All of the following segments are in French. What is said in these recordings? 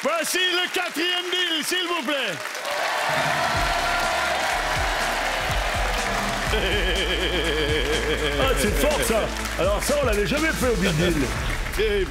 Voici le 4e deal, s'il vous plaît. Ah, c'est fort, ça. Alors ça, on l'avait jamais fait au Big Deal. Terrible.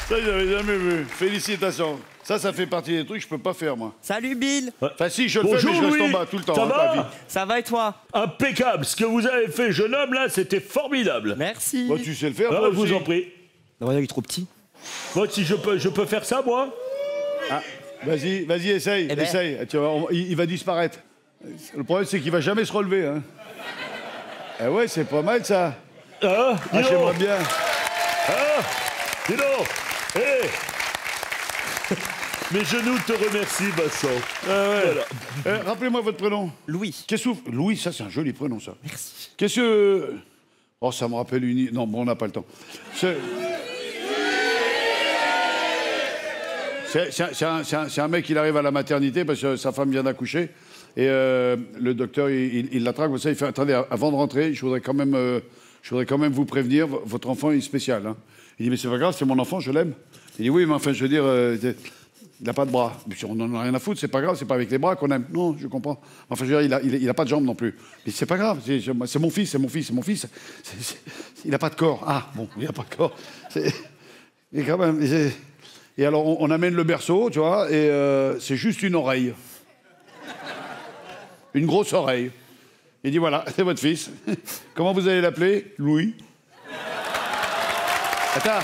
Ça, je l'avais jamais vu. Félicitations. Ça fait partie des trucs que je peux pas faire, moi. Salut Bill. Enfin, si, je le fais, Bonjour, mais je reste en Louis. bas tout le temps. Ça hein, va pas vite. Ça va et toi? Impeccable. Ce que vous avez fait, jeune homme, là, c'était formidable. Merci. Moi, tu sais le faire, Ah, toi je vous aussi. en prie. Non, il est trop petit. Moi, si je peux faire ça, moi. Ah, vas-y, essaye, Eh ben. essaye. Tu vois, il va disparaître. Le problème, c'est qu'il va jamais se relever. Hein. Eh ouais, c'est pas mal, ça. Ah, dis donc. J'aimerais bien. Ah, dis donc. Hé. Mes genoux te remercient, Vincent. Voilà. Rappelez-moi votre prénom. Louis. Qu'est-ce que vous... Louis, ça, c'est un joli prénom, ça. Merci. Qu'est-ce que... Oh, ça me rappelle une... Non, bon, on n'a pas le temps. C'est un mec, il arrive à la maternité parce que sa femme vient d'accoucher. Et le docteur, il l'attraque. Ça, il fait, attendez, avant de rentrer, je voudrais quand même vous prévenir, votre enfant est spécial. Hein. Il dit, mais c'est pas grave, c'est mon enfant, je l'aime. Il dit, oui, mais enfin, je veux dire, il n'a pas de bras. On n'en a rien à foutre, c'est pas grave, c'est pas avec les bras qu'on aime. Non, je comprends. Enfin, je veux dire, il a pas de jambes non plus. Mais c'est pas grave, c'est mon fils, c'est mon fils, c'est mon fils. Il n'a pas de corps. Ah, bon, il n'a pas de corps. Et quand même... Et alors, on amène le berceau, tu vois, et c'est juste une oreille. Une grosse oreille. Il dit, voilà, c'est votre fils. Comment vous allez l'appeler? Louis. Attends.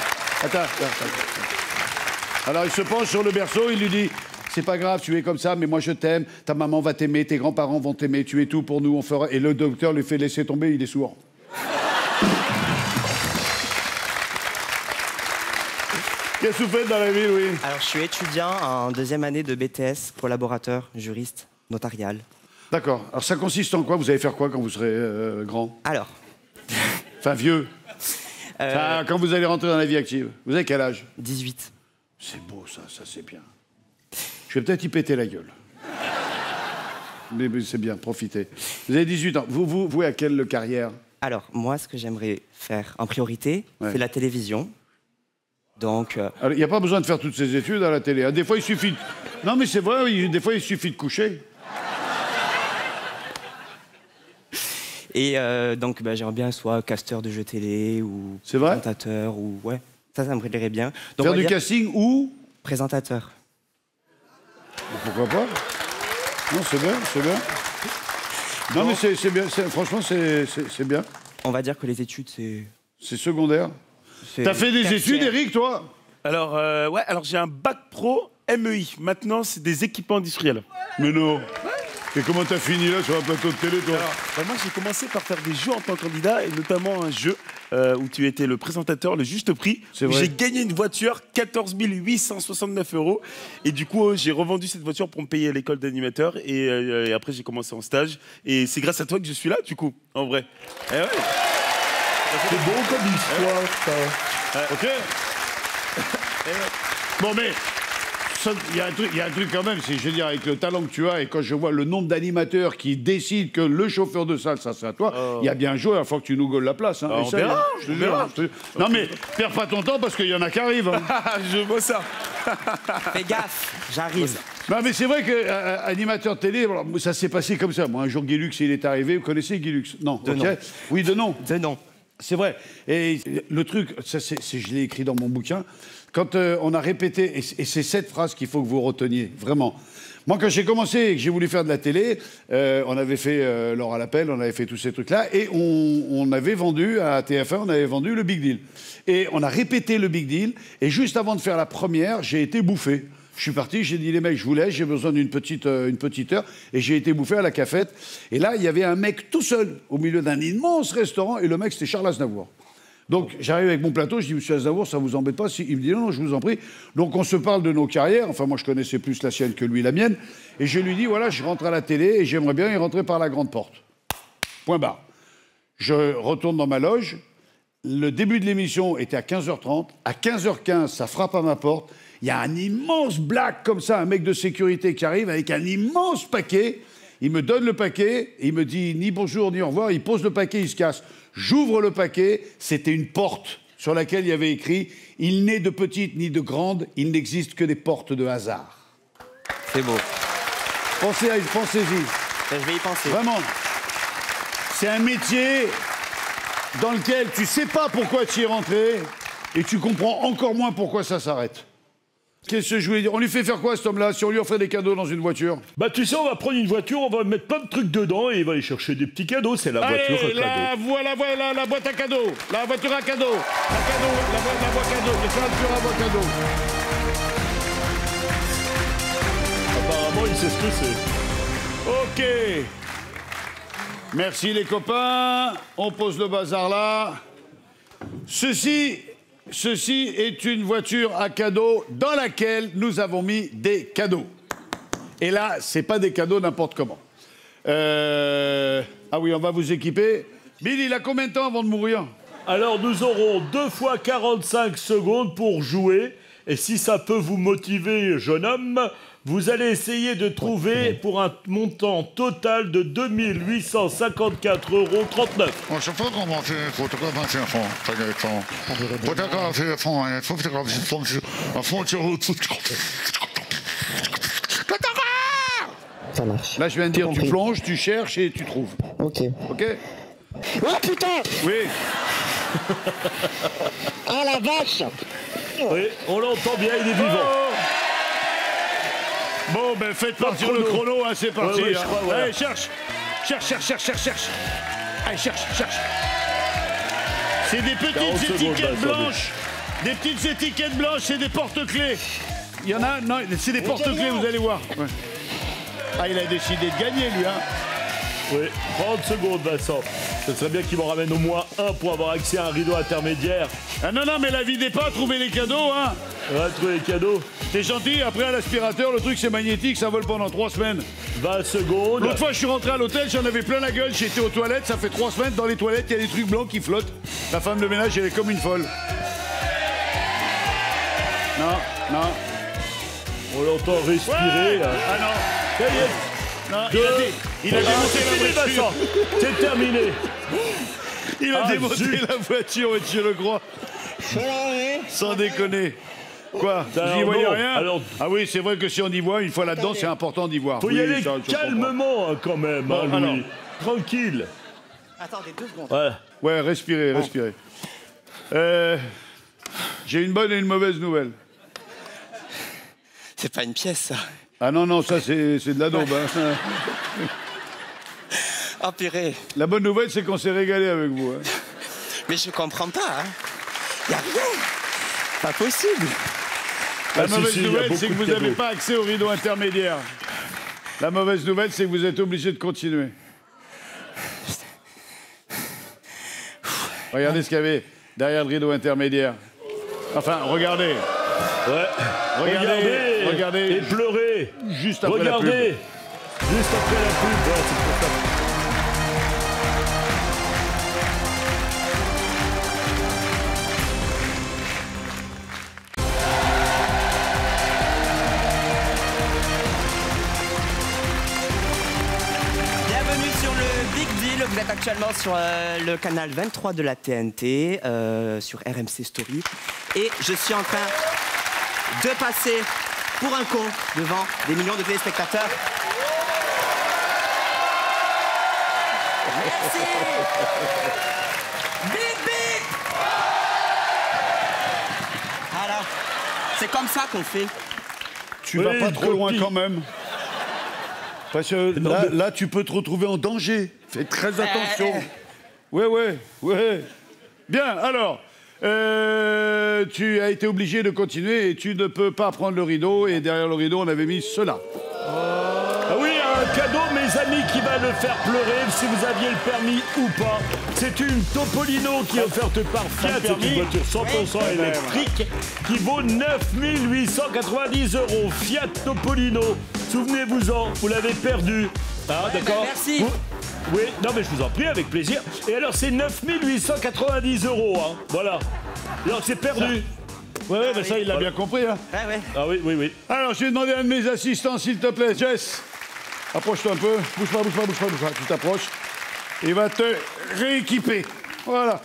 Alors, il se penche sur le berceau, il lui dit, c'est pas grave, tu es comme ça, mais moi je t'aime, ta maman va t'aimer, tes grands-parents vont t'aimer, tu es tout pour nous, on fera... Et le docteur lui fait laisser tomber, il est sourd. Qu'est-ce que vous faites dans la vie, Louis? Alors, je suis étudiant en 2e année de BTS, collaborateur, juriste, notarial. D'accord. Alors, ça consiste en quoi? Vous allez faire quoi quand vous serez grand? Alors, Enfin, vieux. Enfin, quand vous allez rentrer dans la vie active. Vous avez quel âge? 18. C'est beau, ça c'est bien. Je vais peut-être y péter la gueule. Mais c'est bien, profitez. Vous avez 18 ans. Vous à quelle carrière? Alors, moi, ce que j'aimerais faire en priorité, Ouais. c'est la télévision. Donc, Il n'y a pas besoin de faire toutes ces études à la télé. Hein. Des fois, il suffit... Non, mais c'est vrai, oui, des fois, il suffit de coucher. et donc, j'aimerais bien soit casteur de jeux télé ou C'est vrai? présentateur ou ouais, ça me plairait bien. Donc, Faire on va du dire casting ou... présentateur. Pourquoi pas? Non, c'est bien, c'est bien. Non, mais c'est bien, franchement, c'est bien. On va dire que les études, c'est... C'est secondaire. T'as fait des études, Eric, toi? Alors, ouais, alors j'ai un bac pro MEI. Maintenant, c'est des équipements industriels. Mais non. Et comment t'as fini là sur un plateau de télé, toi? Alors, moi, j'ai commencé par faire des jeux en tant que candidat, et notamment un jeu où tu étais le présentateur, le juste prix. C'est Où vrai. j'ai gagné une voiture, 14 869 €. Et du coup, j'ai revendu cette voiture pour me payer l'école d'animateur. Et après, j'ai commencé en stage. Et c'est grâce à toi que je suis là, du coup, en vrai. Eh ouais. C'est beau comme histoire, ça. Ok. Bon, mais il y a un truc quand même, c'est, je veux dire, avec le talent que tu as, et quand je vois le nombre d'animateurs qui décident que le chauffeur de salle, ça c'est à toi, il y a bien un jour, il faut que tu nous gaules la place. Hein. On Et ça, verra, je te on jure, verra. je te jure. Non, mais perds pas ton temps parce qu'il y en a qui arrivent. Hein. Je vois ça. Fais gaffe, j'arrive. Non, mais c'est vrai que animateur télé, alors, ça s'est passé comme ça. Moi, un jour, Guy Lux, il est arrivé. Vous connaissez Guy Lux? Non. De ok. nom. Oui, de nom. De non. C'est vrai. Et le truc, ça, je l'ai écrit dans mon bouquin, quand on a répété, et c'est cette phrase qu'il faut que vous reteniez, vraiment. Moi, quand j'ai commencé et que j'ai voulu faire de la télé, on avait fait L'Or à l'appel, on avait fait tous ces trucs-là, et on avait vendu à TF1, on avait vendu le Big Deal. Et on a répété le Big Deal, et juste avant de faire la première, j'ai été bouffé. Je suis parti, j'ai dit les mecs, je vous laisse, j'ai besoin d'une petite heure, et j'ai été bouffé à la cafette. Et là, il y avait un mec tout seul au milieu d'un immense restaurant, et le mec, c'était Charles Aznavour. Donc, j'arrive avec mon plateau, je dis, monsieur Aznavour, ça vous embête pas? Il me dit, non, je vous en prie. Donc, on se parle de nos carrières. Enfin, moi, je connaissais plus la sienne que lui, la mienne. Et je lui dis, voilà, je rentre à la télé et j'aimerais bien y rentrer par la grande porte. Point barre. Je retourne dans ma loge. Le début de l'émission était à 15h30. À 15h15, ça frappe à ma porte. Il y a un immense black comme ça, un mec de sécurité qui arrive avec un immense paquet. Il me donne le paquet, il me dit ni bonjour ni au revoir, il pose le paquet, il se casse. J'ouvre le paquet, c'était une porte sur laquelle il y avait écrit « Il n'est de petite ni de grande, il n'existe que des portes de hasard ». C'est beau. Pensez-y. Je vais y penser. Vraiment. C'est un métier dans lequel tu sais pas pourquoi tu y es rentré et tu comprends encore moins pourquoi ça s'arrête. Qu'est-ce que je voulais dire? On lui fait faire quoi, cet homme-là, si on lui offrait des cadeaux dans une voiture? Bah tu sais, on va prendre une voiture, on va mettre plein de trucs dedans et il va aller chercher des petits cadeaux. C'est la voiture à cadeaux. Voilà, la boîte à cadeaux. La voiture à cadeaux. La boîte à cadeaux. C'est la voiture à boîte à cadeaux. Apparemment, il sait ce que c'est. OK. Merci les copains. On pose le bazar là. Ceci est une voiture à cadeaux dans laquelle nous avons mis des cadeaux. Et là, c'est pas des cadeaux n'importe comment. Ah oui, on va vous équiper. Bill, il a combien de temps avant de mourir? Alors, nous aurons 2 fois 45 secondes pour jouer. Et si ça peut vous motiver, jeune homme, vous allez essayer de trouver pour un montant total de 2 854,39 €. Je sais pas comment faire photographier un fond, photographier un fond, photographier un fond, Ça marche. Là, je viens de dire, tu plonges, tu cherches et tu trouves. Ok. OK? Oh putain! Oui. Ah la vache! Oui, on l'entend bien, il est vivant. Oh. Bon, ben faites partir le chrono, hein, c'est parti. Ouais, je crois, voilà. Allez, cherche. Allez, cherche. C'est des 40 petites secondes, étiquettes bah, blanches. Des petites étiquettes blanches, c'est des porte-clés. Il y en a, non, c'est des porte-clés, vous allez voir. Ouais. Ah, il a décidé de gagner, lui, hein. Oui, 30 secondes, Vincent. Ce serait bien qu'il m'en ramène au moins un pour avoir accès à un rideau intermédiaire. Ah non, mais la vie n'est pas à trouver les cadeaux, hein. On va trouver les cadeaux. T'es gentil, après à l'aspirateur, le truc c'est magnétique, ça vole pendant 3 semaines. 20 secondes. L'autre fois, je suis rentré à l'hôtel, j'en avais plein la gueule, j'étais aux toilettes, ça fait 3 semaines, dans les toilettes, il y a des trucs blancs qui flottent. La femme de ménage, elle est comme une folle. Non. On l'entend respirer. Ouais. Ah non. Ça y est. Non, il a Ah, démonté c'est fini, la voiture. Vincent. C'est terminé. Il a Ah, démonté zut. la voiture, monsieur Lecroix. Sans déconner. Quoi? Vous Alors, n'y voyez non. rien? Alors- Ah oui, c'est vrai que si on y voit, une fois là-dedans, c'est important d'y voir. Faut Oui, y aller ça, je comprends. calmement, hein, quand même, Bon, hein, Louis. alors. Tranquille. Attendez 2 secondes. Voilà. Ouais, respirez. J'ai une bonne et une mauvaise nouvelle. C'est pas une pièce, ça. Ah non, ça c'est de la daube. Hein. Oh purée. La bonne nouvelle, c'est qu'on s'est régalé avec vous. Hein. Mais je comprends pas, hein. Y a rien. Pas possible. La Ah, si, mauvaise si, il y a nouvelle, beaucoup c'est que de vous n'avez cadeaux. pas accès au rideau intermédiaire. La mauvaise nouvelle, c'est que vous êtes obligé de continuer. Regardez ce qu'il y avait derrière le rideau intermédiaire. Enfin, regardez. Ouais. Regardez. Et pleurez. Juste après Regardez. la pub. Juste après la pub. Ouais, c'est pour ça. Bienvenue sur le Big Deal. Vous êtes actuellement sur le canal 23 de la TNT, sur RMC Story. Et je suis en train de passer pour un con devant des millions de téléspectateurs. Merci. Big Big. Voilà. C'est comme ça qu'on fait. Tu Oui, vas pas une trop loin copie. quand même. Parce que Non, mais- là, tu peux te retrouver en danger. Fais très attention. Ouais. Bien, alors, tu as été obligé de continuer et tu ne peux pas prendre le rideau. Et derrière le rideau, on avait mis cela. Ah oui, un cadeau, mes amis, qui va le faire pleurer, si vous aviez le permis ou pas. C'est une Topolino qui est offerte par Fiat. C'est une voiture 100% électrique qui vaut 9 890 €. Fiat Topolino. Souvenez-vous-en, vous l'avez perdu. Ah, d'accord. merci. Oui, non, mais je vous en prie, avec plaisir. Et alors, c'est 9 890 €. Hein. Voilà. Alors, c'est perdu. Ouais, mais ça, il l'a bien compris. Hein. Ouais. Ah oui. Alors, je vais demander à un de mes assistants, s'il te plaît. Jess, approche-toi un peu. Bouge pas. Tu t'approches. Il va te rééquiper. Voilà.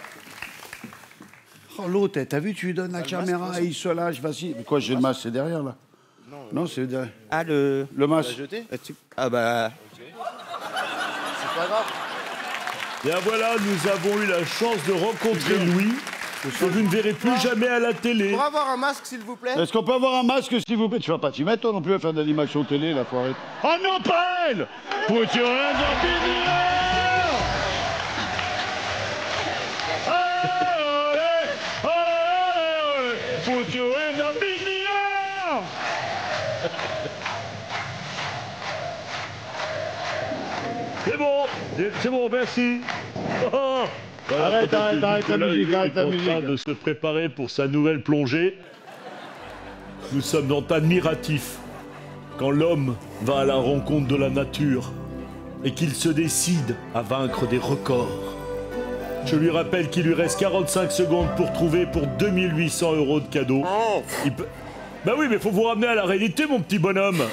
Oh, l'autre, t'as vu, tu lui donnes la caméra, il se lâche, vas-y. Mais quoi, j'ai le masque, c'est derrière, là? Non, c'est derrière. Ah, le masque. Ah, bah. C'est pas grave. Bien voilà, nous avons eu la chance de rencontrer Louis, que vous ne verrez plus jamais à la télé. Pour avoir un masque, s'il vous plaît. Est-ce qu'on peut avoir un masque, s'il vous plaît? Tu vas pas t'y mettre, toi, non plus, à faire de l'animation télé, la foirée. Oh non, pas elle! Put your hands up in the air! Put your hands up in the air! C'est bon, merci. Oh. Voilà, Arrête ta musique, arrête ta Il est en train de se préparer pour sa nouvelle plongée. Nous sommes admiratifs quand l'homme va à la rencontre de la nature et qu'il se décide à vaincre des records. Je lui rappelle qu'il lui reste 45 secondes pour trouver pour 2800 € de cadeaux. Il peut... Bah oui, mais faut vous ramener à la réalité, mon petit bonhomme.